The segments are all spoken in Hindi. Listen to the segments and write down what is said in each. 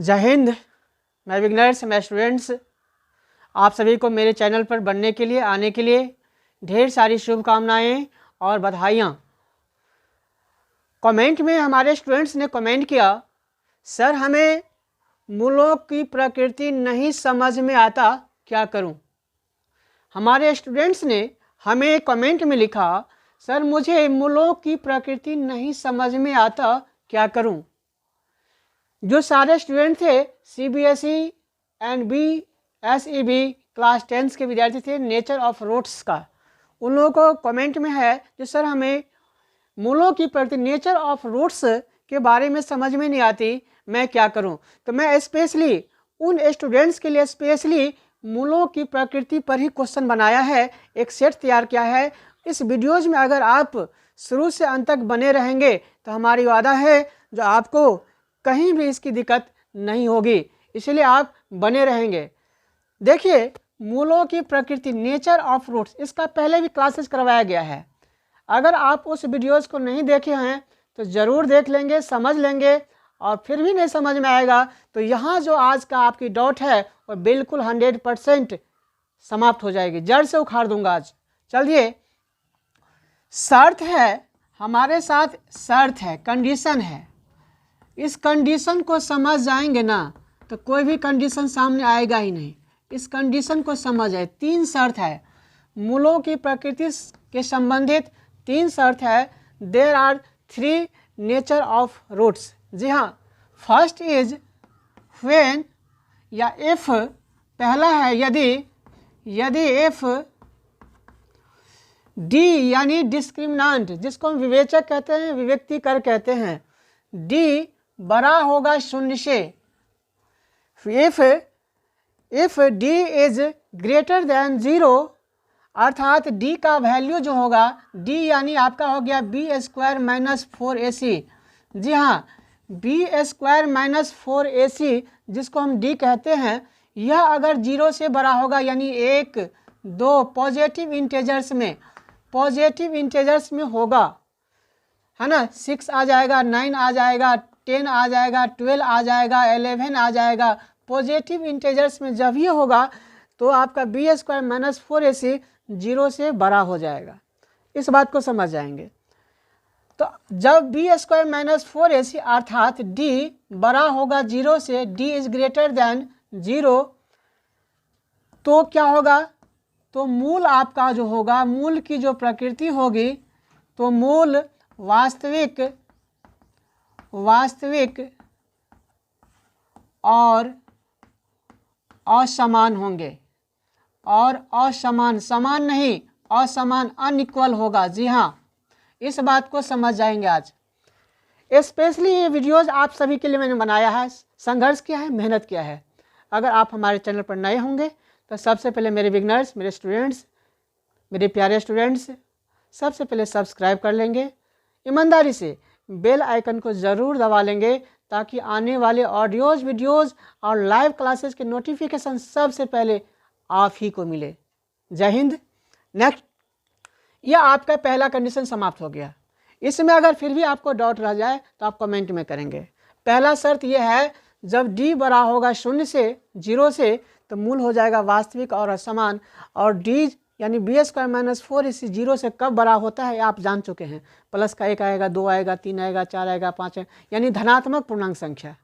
जय हिंद। मैं बिगनर्स, मैं स्टूडेंट्स, आप सभी को मेरे चैनल पर बनने के लिए, आने के लिए ढेर सारी शुभकामनाएं और बधाइयाँ। कमेंट में हमारे स्टूडेंट्स ने कमेंट किया, सर हमें मूलों की प्रकृति नहीं समझ में आता, क्या करूं? हमारे स्टूडेंट्स ने हमें कमेंट में लिखा, सर मुझे मूलों की प्रकृति नहीं समझ में आता, क्या करूं? जो सारे स्टूडेंट थे CBSE एंड BSEB क्लास 10 के विद्यार्थी थे नेचर ऑफ रूट्स का, उन लोगों को कमेंट में है कि सर हमें मूलों की प्रकृति नेचर ऑफ रूट्स के बारे में समझ में नहीं आती, मैं क्या करूं? तो मैं स्पेशली उन स्टूडेंट्स के लिए स्पेशली मूलों की प्रकृति पर ही क्वेश्चन बनाया है, एक सेट तैयार किया है। इस वीडियोज में अगर आप शुरू से अंत तक बने रहेंगे तो हमारी वादा है जो आपको कहीं भी इसकी दिक्कत नहीं होगी, इसलिए आप बने रहेंगे। देखिए, मूलों की प्रकृति नेचर ऑफ रूट्स, इसका पहले भी क्लासेस करवाया गया है। अगर आप उस वीडियोस को नहीं देखे हैं तो ज़रूर देख लेंगे, समझ लेंगे, और फिर भी नहीं समझ में आएगा तो यहाँ जो आज का आपकी डाउट है वो बिल्कुल 100% समाप्त हो जाएगी, जड़ से उखाड़ दूंगा आज। चलिए, शर्त है हमारे साथ, शर्त है, कंडीशन है। इस कंडीशन को समझ जाएंगे ना तो कोई भी कंडीशन सामने आएगा ही नहीं। इस कंडीशन को समझ आए, 3 शर्त है मूलों की प्रकृति के संबंधित, 3 शर्त है। There are 3 nature of roots. जी हाँ, फर्स्ट इज व्हेन या इफ, पहला है यदि इफ डी यानी डिस्क्रिमिनेंट, जिसको हम विवेचक कहते हैं, विवेक्तिकर कहते हैं, डी बड़ा होगा 0 से। If D is greater than 0, अर्थात डी का वैल्यू जो होगा, डी यानी आपका हो गया b² - 4ac। जी हाँ, b² - 4ac जिसको हम डी कहते हैं, यह अगर 0 से बड़ा होगा यानी 1, 2 पॉजिटिव इंटेजर्स में होगा, है ना, 6 आ जाएगा, 9 आ जाएगा, 10 आ जाएगा, 12 आ जाएगा, 11 आ जाएगा। पॉजिटिव इंटेजर्स में जब ये होगा तो आपका b² - 4ac 0 से बड़ा हो जाएगा। इस बात को समझ जाएंगे। तो जब b² - 4ac अर्थात d बड़ा होगा 0 से, d इज ग्रेटर देन 0, तो क्या होगा? तो मूल आपका जो होगा, मूल की जो प्रकृति होगी, तो मूल वास्तविक और असमान होंगे, और असमान, समान नहीं, असमान, अनइक्वल होगा। जी हाँ, इस बात को समझ जाएंगे आज। स्पेशली ये वीडियोस आप सभी के लिए मैंने बनाया है, संघर्ष किया है, मेहनत किया है। अगर आप हमारे चैनल पर नए होंगे तो सबसे पहले मेरे बिगनर्स, मेरे स्टूडेंट्स, मेरे प्यारे स्टूडेंट्स, सबसे पहले सब्सक्राइब कर लेंगे, ईमानदारी से बेल आइकन को ज़रूर दबा लेंगे ताकि आने वाले ऑडियोज़, वीडियोज़ और लाइव क्लासेस के नोटिफिकेशन सबसे पहले आप ही को मिले। जय हिंद। नेक्स्ट, यह आपका पहला कंडीशन समाप्त हो गया। इसमें अगर फिर भी आपको डाउट रह जाए तो आप कमेंट में करेंगे। पहला शर्त यह है, जब डी बड़ा होगा 0 से तो मूल हो जाएगा वास्तविक और असमान, और डी यानी b² - 4ac 0 से कब बड़ा होता है आप जान चुके हैं। प्लस का 1 आएगा, 2 आएगा, 3 आएगा, 4 आएगा, 5 आएगा, यानी धनात्मक पूर्णांक संख्या।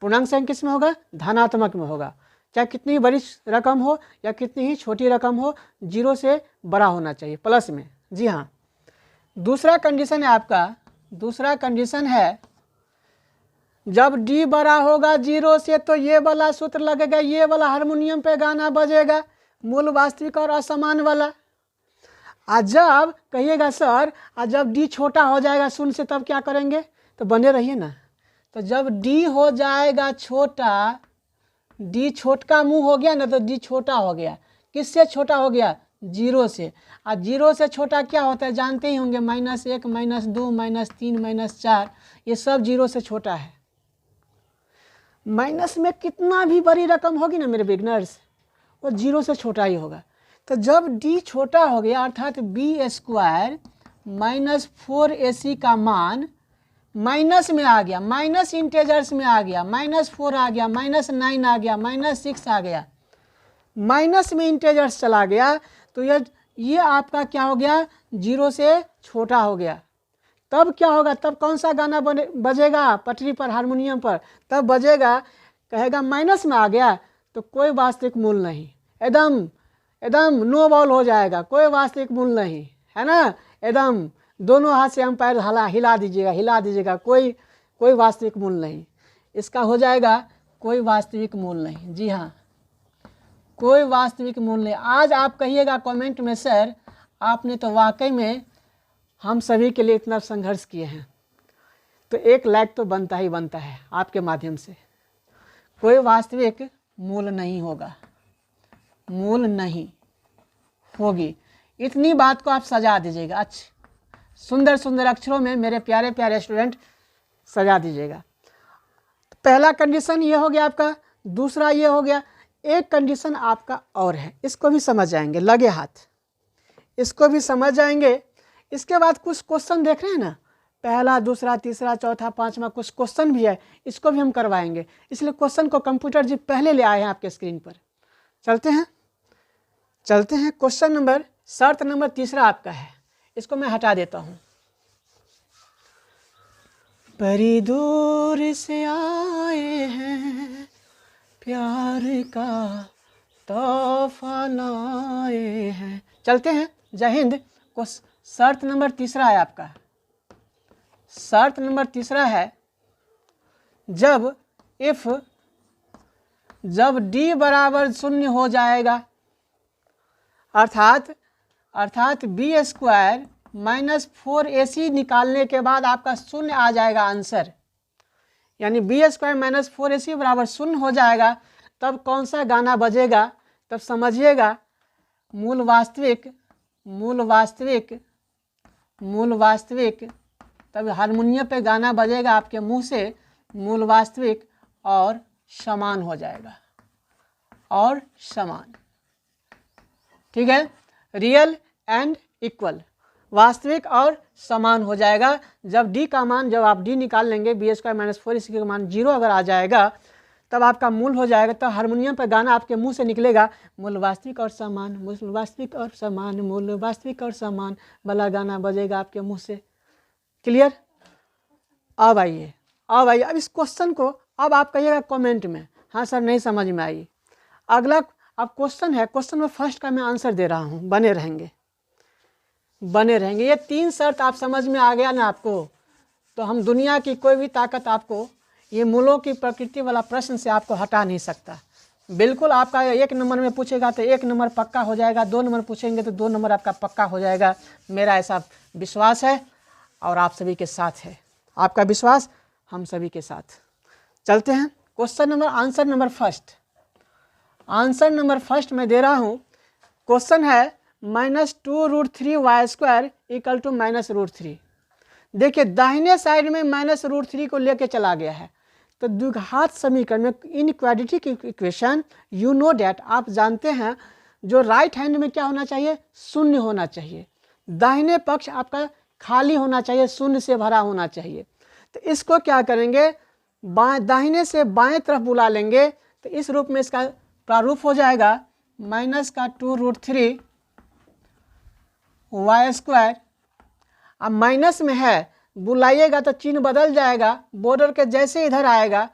पूर्णांक संख्या किस में होगा? धनात्मक में होगा। चाहे कितनी बड़ी रकम हो या कितनी ही छोटी रकम हो, 0 से बड़ा होना चाहिए, प्लस में। जी हाँ। दूसरा कंडीशन है आपका, दूसरा कंडीशन है जब डी बड़ा होगा 0 से तो ये वाला सूत्र लगेगा, ये वाला हारमोनियम पे गाना बजेगा, मूल, वास्तविक और असमान वाला। आज जब कहिएगा सर, आज जब डी छोटा हो जाएगा 0 से तब क्या करेंगे? तो बने रहिए ना। तो जब डी हो जाएगा छोटा, डी छोटा मुंह हो गया ना, तो डी छोटा हो गया। किससे छोटा हो गया? 0 से। आज 0 से छोटा क्या होता है जानते ही होंगे, -1, -2, -3, -4, ये सब 0 से छोटा है। माइनस में कितना भी बड़ी रकम होगी ना मेरे बिगनर्स, वो 0 से छोटा ही होगा। तो जब d छोटा हो गया अर्थात b² - 4ac का मान माइनस में आ गया, माइनस इंटेजर्स में आ गया, -4 आ गया, -9 आ गया, -6 आ गया, माइनस में इंटेजर्स चला गया, तो ये आपका क्या हो गया, 0 से छोटा हो गया। तब क्या होगा, तब कौन सा गाना बजेगा पटरी पर, हारमोनियम पर, तब बजेगा, कहेगा माइनस में आ गया तो कोई वास्तविक मूल नहीं, एकदम एकदम नो बॉल हो जाएगा, कोई वास्तविक मूल नहीं है ना, एकदम दोनों हाथ से अंपायर हिला दीजिएगा, कोई वास्तविक मूल नहीं, इसका हो जाएगा कोई वास्तविक मूल नहीं। जी हाँ, कोई वास्तविक मूल नहीं। आज आप कहिएगा कमेंट में, सर आपने तो वाकई में हम सभी के लिए इतना संघर्ष किए हैं, तो एक लाइक तो बनता ही बनता है आपके माध्यम से। कोई वास्तविक मूल नहीं होगा, मूल नहीं होगी, इतनी बात को आप सजा दीजिएगा। अच्छा, सुंदर सुंदर अक्षरों में मेरे प्यारे प्यारे स्टूडेंट सजा दीजिएगा। पहला कंडीशन ये हो गया आपका, दूसरा ये हो गया, एक कंडीशन आपका और है, इसको भी समझ जाएंगे, लगे हाथ, इसको भी समझ जाएंगे। इसके बाद कुछ क्वेश्चन देख रहे हैं ना, पहला, दूसरा, तीसरा, चौथा, पांचवा, कुछ क्वेश्चन भी है, इसको भी हम करवाएंगे, इसलिए क्वेश्चन को कंप्यूटर जी पहले ले आए हैं आपके स्क्रीन पर। चलते हैं क्वेश्चन नंबर, शर्त नंबर तीसरा आपका है, इसको मैं हटा देता हूँ। बड़ी दूर से आए हैं, प्यार का तोहफा लाए हैं। चलते हैं, जय हिंद। शर्त नंबर तीसरा है आपका, शर्त नंबर तीसरा है, जब d बराबर 0 हो जाएगा, अर्थात b² -4ac निकालने के बाद आपका 0 आ जाएगा आंसर, यानी b² -4ac बराबर 0 हो जाएगा, तब कौन सा गाना बजेगा, तब समझिएगा मूल वास्तविक, तब हारमोनियम पे गाना बजेगा आपके मुंह से, मूल वास्तविक और समान हो जाएगा, और समान, ठीक है, रियल एंड इक्वल, वास्तविक और समान हो जाएगा। जब d का मान, जब आप d निकाल लेंगे, b² -4ac का मान 0 अगर आ जाएगा, तब आपका मूल हो जाएगा, तब हारमोनियम पर गाना आपके मुंह से निकलेगा, मूल वास्तविक और समान, मूल वास्तविक और समान, मूल वास्तविक और समान वाला गाना बजेगा आपके मुंह से। क्लियर? अब आइए, अब इस क्वेश्चन को अब आप कहिएगा कमेंट में, हाँ सर नहीं समझ में आई। अगला अब क्वेश्चन है, क्वेश्चन में फर्स्ट का मैं आंसर दे रहा हूँ, बने रहेंगे। ये 3 शर्त आप समझ में आ गया ना आपको, तो हम दुनिया की कोई भी ताकत आपको ये मूलों की प्रकृति वाला प्रश्न से आपको हटा नहीं सकता। बिल्कुल आपका 1 नंबर में पूछेगा तो 1 नंबर पक्का हो जाएगा, 2 नंबर पूछेंगे तो 2 नंबर आपका पक्का हो जाएगा, मेरा ऐसा विश्वास है और आप सभी के साथ है, आपका विश्वास हम सभी के साथ। चलते हैं question number, answer number first मैं दे रहा हूँ। क्वेश्चन है -2√3y² = -√3। देखिए दाहिने साइड में -√3 को लेके चला गया है, तो द्विघात समीकरण में इनइक्वालिटी की इक्वेशन, यू नो डैट, आप जानते हैं, जो राइट हैंड में क्या होना चाहिए, 0 होना चाहिए, दाहिने पक्ष आपका खाली होना चाहिए, 0 से भरा होना चाहिए। तो इसको क्या करेंगे, दाहिने से बाएं तरफ बुला लेंगे, तो इस रूप में इसका प्रारूप हो जाएगा -2√3y²। अब माइनस में है, बुलाइएगा तो चिन्ह बदल जाएगा, बॉर्डर के जैसे इधर आएगा,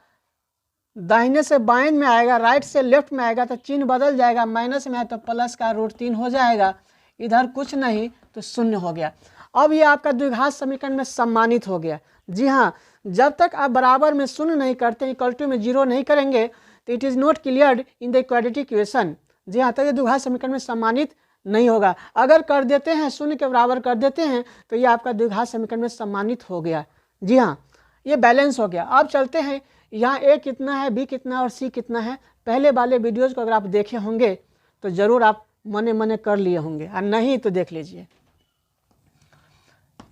दाहिने से बाएं में आएगा, राइट से लेफ्ट में आएगा तो चिन्ह बदल जाएगा, माइनस में है तो +√3 हो जाएगा, इधर कुछ नहीं तो 0 हो गया। अब ये आपका द्विघात समीकरण में सम्मानित हो गया। जी हाँ, जब तक आप बराबर में 0 नहीं करते, इक्वल में 0 नहीं करेंगे, तो it is not cleared in the equality equation. जी हाँ, तो ये द्विघात समीकरण में सम्मानित नहीं होगा। अगर कर देते हैं, 0 के बराबर कर देते हैं, तो ये आपका द्विघात समीकरण में सम्मानित हो गया। जी हाँ, ये बैलेंस हो गया। अब चलते हैं, यहाँ a कितना है, b कितना और c कितना है। पहले वाले वीडियोज़ को अगर आप देखे होंगे तो ज़रूर आप मने मने कर लिए होंगे, और नहीं तो देख लीजिए।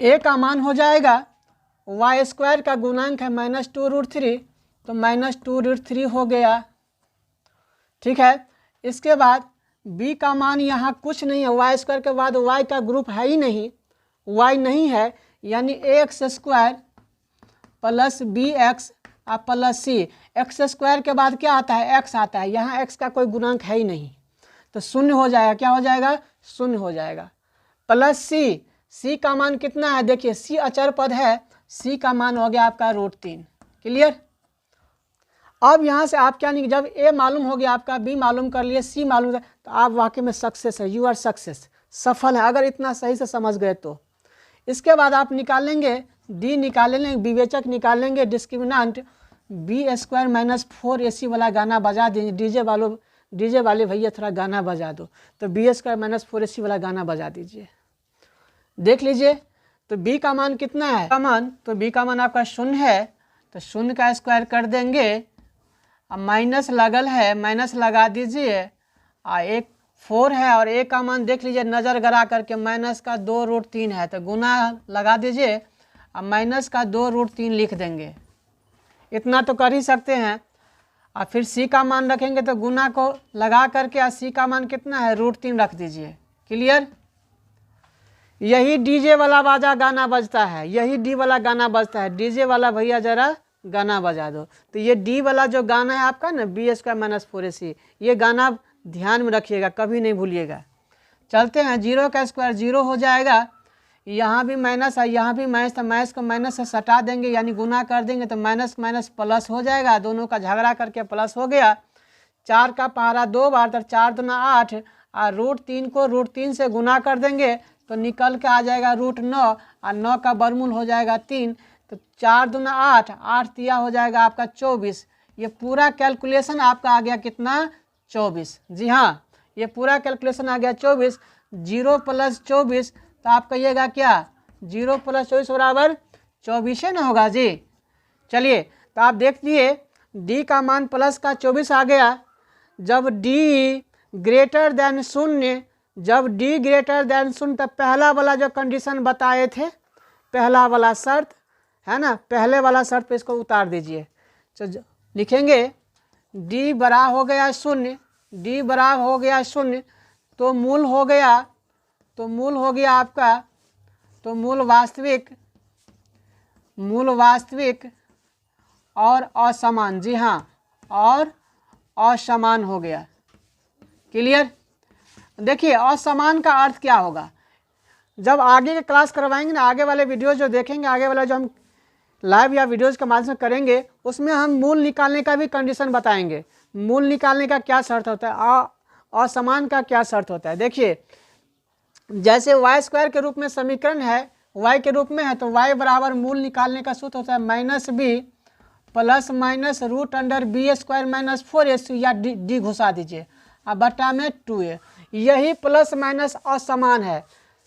a का मान हो जाएगा, y² का गुणांक है -2√3, तो -2√3 हो गया, ठीक है। इसके बाद b का मान यहाँ कुछ नहीं है, y² के बाद y का ग्रुप है ही नहीं, y नहीं है, यानी ax² plus B X plus C. X square के बाद क्या आता है, एक्स आता है। यहाँ एक्स का कोई गुणांक है ही नहीं, तो शून्य हो जाएगा। क्या हो जाएगा, शून्य हो जाएगा। प्लस सी, सी का मान कितना है, देखिए सी अचर पद है, सी का मान हो गया आपका √3। क्लियर। अब यहाँ से आप क्या नहीं, जब ए मालूम हो गया आपका, बी मालूम कर लिए, सी मालूम, तो आप वाकई में सक्सेस है, यू आर सक्सेस, सफल है, अगर इतना सही से समझ गए तो। इसके बाद आप निकालेंगे डी, निकालेंगे विवेचक, निकालेंगे discriminant. B square minus 4ac वाला गाना बजा दीजिए। डीजे वाले भैया थोड़ा गाना बजा दो, तो बी स्क्वायर माइनस 4ac वाला गाना बजा दीजिए। देख लीजिए, तो बी का मान कितना है, तो बी का मान आपका 0 है, तो 0 का स्क्वायर कर देंगे। अब माइनस लगल है, माइनस लगा दीजिए। एक 4 है और ए का मान देख लीजिए नज़र गड़ा करके, माइनस का 2√3 है, तो गुना लगा दीजिए। अब माइनस का 2√3 लिख देंगे, इतना तो कर ही सकते हैं। और फिर सी का मान रखेंगे तो गुना को लगा करके, और सी का मान कितना है, √3 रख दीजिए। क्लियर। यही डीजे वाला बाजा गाना बजता है, यही डी वाला गाना बजता है। डीजे वाला भैया जरा गाना बजा दो। तो ये डी वाला जो गाना है आपका ना, बी स्क्वायर माइनस 4ac, ये गाना ध्यान में रखिएगा, कभी नहीं भूलिएगा। चलते हैं, 0 का स्क्वायर 0 हो जाएगा। यहाँ भी माइनस है, यहाँ भी माइनस, तो माइनस को माइनस से सटा देंगे, यानी गुना कर देंगे, तो माइनस माइनस प्लस हो जाएगा। दोनों का झगड़ा करके प्लस हो गया। 4 का पहाड़ा 2 बार, तो 4 दूना 8, और √3 को √3 से गुना कर देंगे तो निकल के आ जाएगा √9, और 9 का वर्गमूल हो जाएगा 3, तो 4 दूना 8, 8 तिया हो जाएगा आपका 24। ये पूरा कैलकुलेशन आपका आ गया कितना, 24। जी हाँ, ये पूरा कैलकुलेशन आ गया 24। 0 + 24, तो आप कहिएगा क्या, 0 + 24 बराबर 24 ना होगा जी। चलिए, तो आप देखिए डी का मान प्लस का 24 आ गया। जब डी ग्रेटर देन 0, जब डी ग्रेटर देन 0, तब पहला वाला जो कंडीशन बताए थे, पहला वाला शर्त है ना, पहले वाला शर्त पे इसको उतार दीजिए। तो लिखेंगे डी बड़ा हो गया 0, डी बड़ा हो गया 0, तो मूल हो गया, तो मूल हो गया आपका, तो मूल वास्तविक और असमान। जी हाँ, और असमान हो गया। क्लियर। देखिए असमान का अर्थ क्या होगा, जब आगे के क्लास करवाएंगे ना, आगे वाले वीडियोज जो देखेंगे, आगे वाला जो हम लाइव या वीडियोज के माध्यम से करेंगे, उसमें हम मूल निकालने का भी कंडीशन बताएंगे। मूल निकालने का क्या शर्त होता है, असमान का क्या शर्त होता है। देखिए, जैसे y² के रूप में समीकरण है, y के रूप में है, तो y बराबर मूल निकालने का सूत्र होता है -b plus minus √b² minus 4ac, या डी घुसा दीजिए, अब बटा में 2a। यही प्लस माइनस असमान है,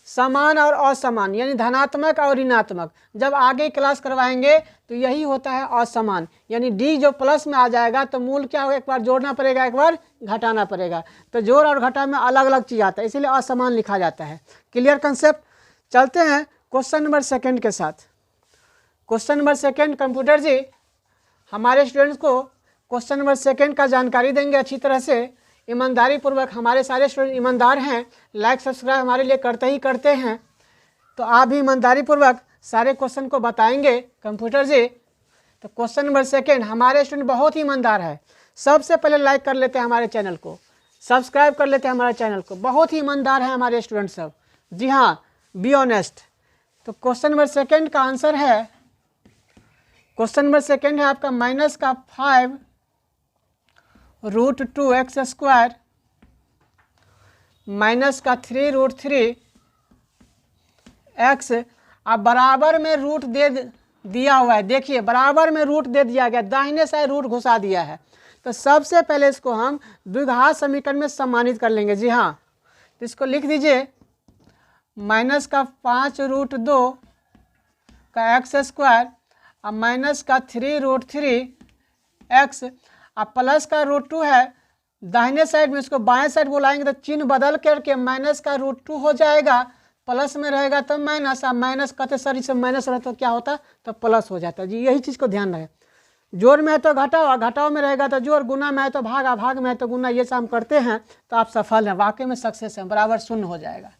समान और असमान यानी धनात्मक और ऋणात्मक। जब आगे क्लास करवाएंगे तो यही होता है असमान, यानी डी जो प्लस में आ जाएगा तो मूल क्या होगा, एक बार जोड़ना पड़ेगा, एक बार घटाना पड़ेगा, तो जोड़ और घटा में अलग अलग चीज़ आता है, इसीलिए असमान लिखा जाता है। Clear concept. चलते हैं क्वेश्चन नंबर 2 के साथ। क्वेश्चन नंबर 2 कंप्यूटर जी हमारे स्टूडेंट्स को क्वेश्चन नंबर 2 का जानकारी देंगे अच्छी तरह से, ईमानदारी पूर्वक। हमारे सारे स्टूडेंट ईमानदार हैं, लाइक सब्सक्राइब हमारे लिए करते ही करते हैं, तो आप भी ईमानदारी पूर्वक सारे क्वेश्चन को बताएंगे कंप्यूटर जी। तो क्वेश्चन नंबर 2, हमारे स्टूडेंट बहुत ही ईमानदार है। सबसे पहले लाइक कर लेते हैं हमारे चैनल को, सब्सक्राइब कर लेते हैं हमारे चैनल को, बहुत ही ईमानदार हैं हमारे स्टूडेंट सब। जी हाँ, बी ऑनेस्ट। तो क्वेश्चन नंबर 2 का आंसर है, क्वेश्चन नंबर 2 है आपका -5 √2x² माइनस का 3√3 x। अब बराबर में रूट दे दिया हुआ है, देखिए बराबर में रूट दे दिया गया, दाहिने साइड रूट घुसा दिया है। तो सबसे पहले इसको हम द्विघात समीकरण में सम्मानित कर लेंगे। जी हाँ, तो इसको लिख दीजिए -5 √2 का x² अब माइनस का 3√3 x, अब प्लस का √2 है, दाहिने साइड में इसको बाएं साइड बुलाएंगे तो चिन्ह बदल करके माइनस का √2 हो जाएगा, प्लस में रहेगा तो माइनस। अब माइनस कहते सर इससे माइनस रहे तो क्या होता, तो प्लस हो जाता। जी यही चीज़ को ध्यान रहे, जोड़ में है तो घटाओ, घटाओ में रहेगा तो जोड़, गुना में है तो भाग, भाग में है तो गुना, ये सब हम करते हैं तो आप सफल हैं, वाकई में सक्सेस हैं, बराबर 0 हो जाएगा।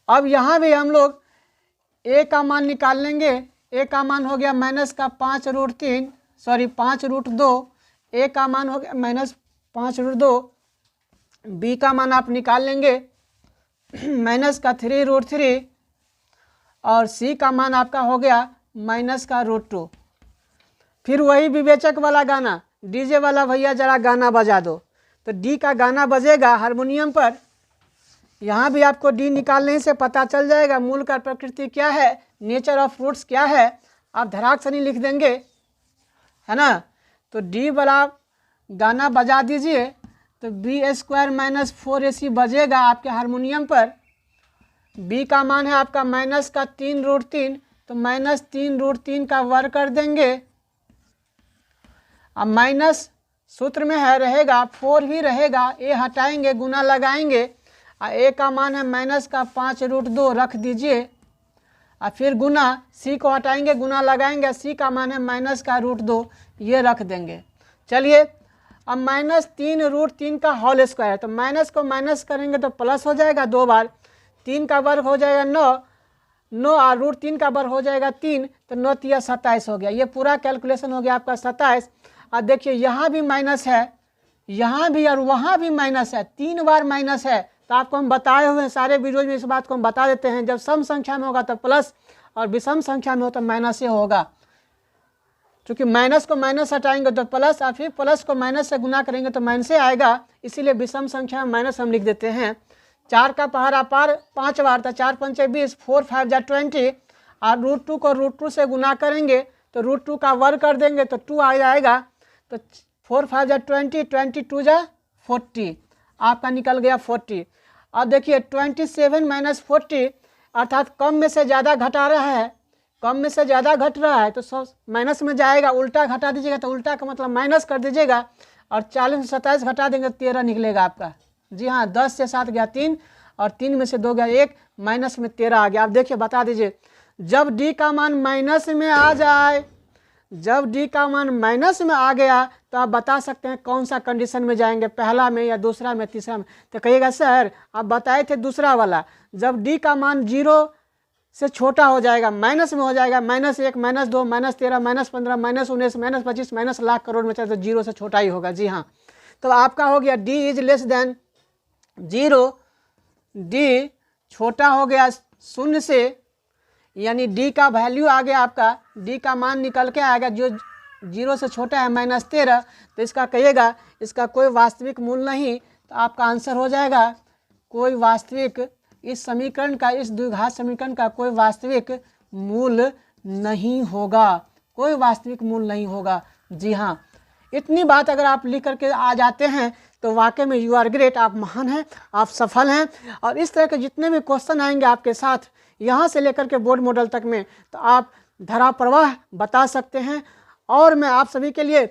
अब यहाँ भी हम लोग ए का मान निकाल लेंगे, ए का मान हो गया माइनस का 5√3, सॉरी 5√2, ए का मान हो गया माइनस 5√2, बी का मान आप निकाल लेंगे माइनस का 3√3 और सी का मान आपका हो गया माइनस का √2। फिर वही विवेचक वाला गाना, डीजे वाला भैया जरा गाना बजा दो, तो डी का गाना बजेगा हारमोनियम पर। यहाँ भी आपको डी निकालने से पता चल जाएगा मूल का प्रकृति क्या है, नेचर ऑफ फ्रूट्स क्या है, आप धराक्षरी लिख देंगे, है ना। तो डी वाला गाना बजा दीजिए तो b² - 4ac बजेगा आपके हारमोनियम पर। b का मान है आपका माइनस का 3√3, तो माइनस 3√3 का वर्ग कर देंगे। अब माइनस सूत्र में है रहेगा 4 ही रहेगा, ए हटाएंगे गुना लगाएंगे, ए का मान है माइनस का 5√2 रख दीजिए, और फिर गुना, सी को हटाएंगे गुना लगाएंगे, सी का मान है माइनस का √2 ये रख देंगे। चलिए अब माइनस 3√3 का होल स्क्वायर, तो माइनस को माइनस करेंगे तो प्लस हो जाएगा 2 बार, 3 का वर्ग हो जाएगा 9 और √3 का वर्ग हो जाएगा 3, तो 9 × 27 हो गया। ये पूरा कैलकुलेशन हो गया आपका 27। और देखिए यहाँ भी माइनस है, यहाँ भी और वहाँ भी माइनस है, 3 बार माइनस है। तो आपको हम बताए हुए हैं सारे वीडियोज में, इस बात को हम बता देते हैं, जब सम संख्या में होगा तो प्लस और विषम संख्या में हो तो माइनस से होगा। क्योंकि माइनस को माइनस हटाएंगे तो प्लस, और फिर प्लस को माइनस से गुना करेंगे तो माइनस से आएगा, इसीलिए विषम संख्या में माइनस हम लिख देते हैं। 4 का पहाड़ा पार 5 बार, तो 4 × 5 = 20, 4 × 5 = 20, और √2 को √2 से गुना करेंगे तो √2 का वर्ग कर देंगे तो 2 आ जाएगा, तो 4 × 5 = 20, 22 = 40, आपका निकल गया 40। अब देखिए 27 - 40 अर्थात कम में से ज़्यादा घटा रहा है, कम में से ज़्यादा घट रहा है तो सब माइनस में जाएगा, उल्टा घटा दीजिएगा तो उल्टा का मतलब माइनस कर दीजिएगा, और 40 में 27 घटा देंगे तो 13 निकलेगा आपका। जी हाँ, 10 से 7 गया 3, और 3 में से 2 गया 1, माइनस में 13 आ गया। आप देखिए बता दीजिए, जब डी का मान माइनस में आ जाए, जब डी का मान माइनस में आ गया तो आप बता सकते हैं कौन सा कंडीशन में जाएंगे, पहला में या दूसरा में, तीसरा में। तो कहिएगा सर आप बताए थे दूसरा वाला, जब डी का मान 0 से छोटा हो जाएगा, माइनस में हो जाएगा, -1, -2, -13, -15, -19, -25, माइनस लाख करोड़ में चले तो 0 से छोटा ही होगा। जी हाँ, तो आपका हो गया D is less than 0, D छोटा हो गया 0 से, यानी डी का वैल्यू आ गया आपका, डी का मान निकल के आएगा जो 0 से छोटा है -13, तो इसका कहिएगा इसका कोई वास्तविक मूल नहीं, तो आपका आंसर हो जाएगा कोई वास्तविक, इस समीकरण का, इस द्विघात समीकरण का कोई वास्तविक मूल नहीं होगा, कोई वास्तविक मूल नहीं होगा। जी हाँ, इतनी बात अगर आप लिख करके आ जाते हैं तो वाकई में यू आर ग्रेट, आप महान हैं, आप सफल हैं। और इस तरह के जितने भी क्वेश्चन आएंगे आपके साथ यहाँ से लेकर के बोर्ड मॉडल तक में, तो आप धरा प्रवाह बता सकते हैं। और मैं आप सभी के लिए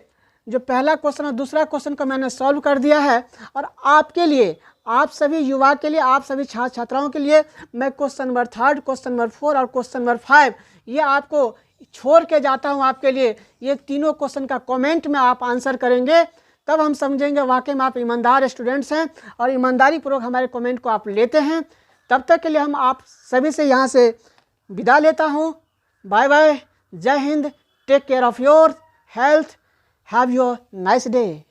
जो पहला क्वेश्चन और दूसरा क्वेश्चन को मैंने सॉल्व कर दिया है, और आपके लिए, आप सभी युवा के लिए, आप सभी छात्र छात्राओं के लिए मैं क्वेश्चन नंबर 3, क्वेश्चन नंबर 4 और क्वेश्चन नंबर 5 ये आपको छोड़ के जाता हूँ आपके लिए। ये तीनों क्वेश्चन का कमेंट में आप आंसर करेंगे, तब हम समझेंगे वाकई में आप ईमानदार स्टूडेंट्स हैं और ईमानदारी पूर्वक हमारे कमेंट को आप लेते हैं। तब तक के लिए हम आप सभी से यहाँ से विदा लेता हूँ। बाय बाय, जय हिंद, take care of your health, have your nice day.